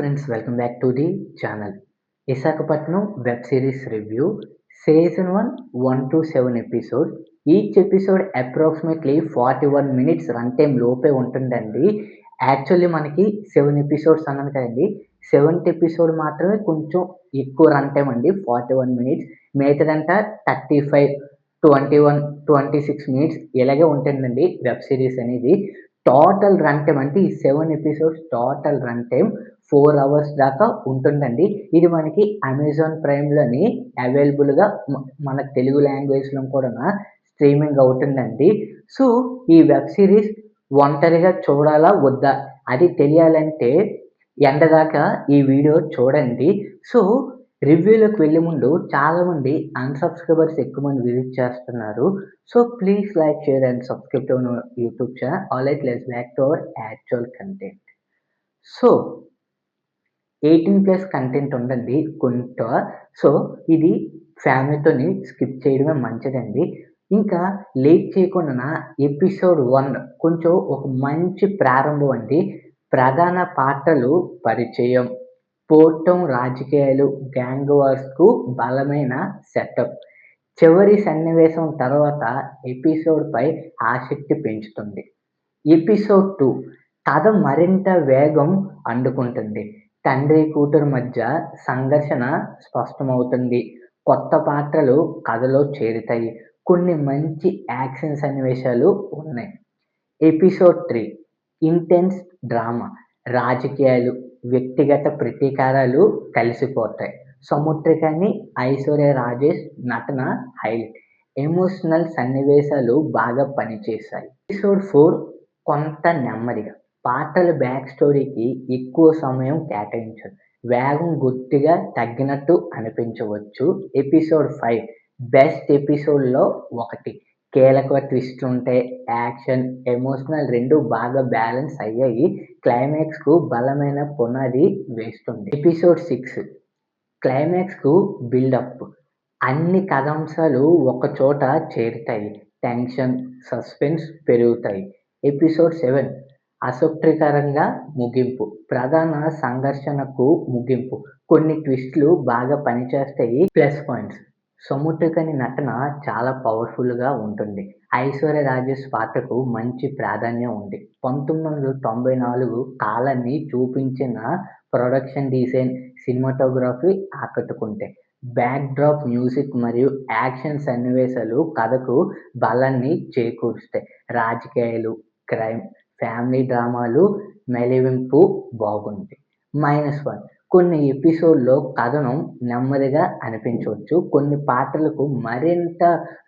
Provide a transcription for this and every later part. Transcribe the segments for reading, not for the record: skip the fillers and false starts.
Friends, welcome back to the channel. Visakhapatnam web series review season 1 1-7 episode. Each episode approximately 41 minutes run time లోపే ఉంటుందండి. Actually మనకి 7 episodes అన్నాను కదండి, 7th episode మాత్రమే కొంచెం ఎక్కువ రన్ టైమ్ అండి, 41 మినిట్స్. మిగతాదంతా 35, 21, 26 మినిట్స్ ఇలాగే ఉంటుందండి వెబ్ సిరీస్ అనేది. టోటల్ రన్ టైమ్ అంటే ఈ 7 episodes total run time 4 hours దాకా ఉంటుందండి. ఇది మనకి అమెజాన్ ప్రైమ్‌లోని అవైలబుల్‌గా మన తెలుగు లాంగ్వేజ్‌లో కూడా స్ట్రీమింగ్ అవుతుందండి. సో, ఈ వెబ్ సిరీస్ ఒంటరిగా చూడాలా? వద్దా? అది తెలియాలంటే ఎండ్ దాకా ఈ వీడియో చూడండి. సో, రివ్యూలోకి వెళ్ళే ముందు చాలామంది అన్‌సబ్‌స్క్రైబర్స్ ఎక్కువ మంది విజిట్ చేస్తున్నారు. So, please like, share and subscribe to our YouTube channel. Alright, let's back to our actual content. So, 18+ content ఉందండి కొంత. సో, ఇది ఫ్యామిలీతోని స్కిప్ చేయడమే మంచిదండి. ఇంకా లేట్ చేయకుండా ఎపిసోడ్ 1 కొంచెం ఒక మంచి ప్రారంభం అండి. ప్రధాన పాత్రలు పరిచయం, పోర్టం రాజకీయాలు, గ్యాంగ్ వార్స్‌కు బలమైన సెటప్. చివరి సన్నివేశం తర్వాత ఎపిసోడ్‌పై ఆసక్తి పెంచుతుంది. ఎపిసోడ్ 2 కథ మరింత వేగం అందుకుంటుంది. తండ్రి కూతురు మధ్య సంఘర్షణ స్పష్టమవుతుంది. కొత్త పాత్రలు కథలో చేరుతాయి. కొన్ని మంచి యాక్షన్ సన్నివేశాలు ఉన్నాయి. ఎపిసోడ్ 3 ఇంటెన్స్ డ్రామా, రాజకీయాలు, వ్యక్తిగత ప్రతీకారాలు కలిసిపోతాయి. సముద్రికని, ఐశ్వర్య రాజేష్ నటన హైలైట్. ఎమోషనల్ సన్నివేశాలు బాగా పనిచేశాయి. ఎపిసోడ్ 4 కొంత నెమ్మదిగా, పాత్రల బ్యాక్ స్టోరీకి ఎక్కువ సమయం కేటాయించారు. వేగం కొద్దిగా తగ్గినట్టు అనిపించవచ్చు. ఎపిసోడ్ 5 బెస్ట్ ఎపిసోడ్‌లో ఒకటి. కీలక ట్విస్ట్లుంటాయి. యాక్షన్, ఎమోషనల్ 2 బాగా బ్యాలెన్స్ అయ్యాయి. క్లైమాక్స్‌కు బలమైన పునాది వేస్తుంది. ఎపిసోడ్ 6 క్లైమాక్స్‌కు బిల్డప్. అన్ని కథాంశాలు ఒకచోట చేరుతాయి. టెన్షన్, సస్పెన్స్ పెరుగుతాయి. ఎపిసోడ్ 7 ఆసక్తికరంగా ముగింపు. ప్రధాన సంఘర్షణకు ముగింపు. కొన్ని ట్విస్టులు బాగా పనిచేస్తాయి. ప్లస్ పాయింట్స్: సముద్రికని నటన చాలా పవర్‌ఫుల్‌గా ఉంటుంది. ఐశ్వర్య రాజేష్ పాత్రకు మంచి ప్రాధాన్యం ఉంది. 1994 కాలాన్ని చూపించిన ప్రొడక్షన్ డిజైన్, సినిమాటోగ్రఫీ ఆకట్టుకుంటాయి. బ్యాక్ డ్రాప్ మ్యూజిక్ మరియు యాక్షన్ సన్నివేశాలు కథకు బలాన్ని చేకూరుస్తాయి. రాజకీయాలు, క్రైమ్, ఫ్యామిలీ డ్రామాలు మెలివింపు బాగుంది. -1 కొన్ని ఎపిసోడ్‌లో కథనం నెమ్మదిగా అనిపించవచ్చు. కొన్ని పాత్రలకు మరింత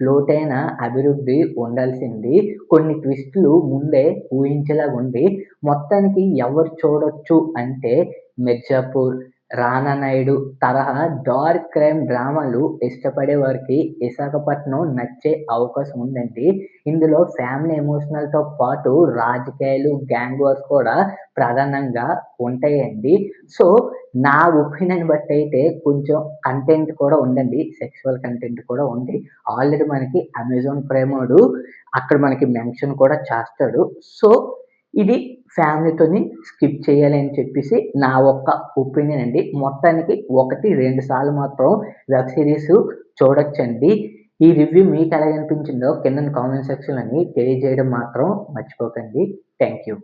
లోతైన అభివృద్ధి ఉండాల్సింది. కొన్ని ట్విస్టులు ముందే ఊహించేలాగుంది. మొత్తానికి ఎవరు చూడొచ్చు అంటే మిర్జాపూర్, రానా నాయుడు తరహా డార్క్ క్రైమ్ డ్రామాలు ఇష్టపడే వారికి విశాఖపట్నం నచ్చే అవకాశం ఉందండి. ఇందులో ఫ్యామిలీ ఎమోషనల్‌తో పాటు రాజకీయాలు, గ్యాంగ్ వార్స్ కూడా ప్రధానంగా ఉంటాయండి. సో, నా ఒపీనియన్ బట్టి అయితే కొంచెం కంటెంట్ కూడా ఉందండి. సెక్సువల్ కంటెంట్ కూడా ఉంది. ఆల్రెడీ మనకి అమెజాన్ ప్రైమోడు అక్కడ మనకి మెన్షన్ కూడా చేస్తాడు. సో, ఇది ఫ్యామిలీతోని స్కిప్ చేయాలి అని చెప్పేసి నా ఒక్క ఒపీనియన్ అండి. మొత్తానికి 1, 2 సార్లు మాత్రం వెబ్ సిరీస్ చూడొచ్చండి. ఈ రివ్యూ మీకు ఎలాగనిపించిందో కిందన కామెంట్ సెక్షన్‌లోని తెలియజేయడం మాత్రం మర్చిపోకండి. Thank you.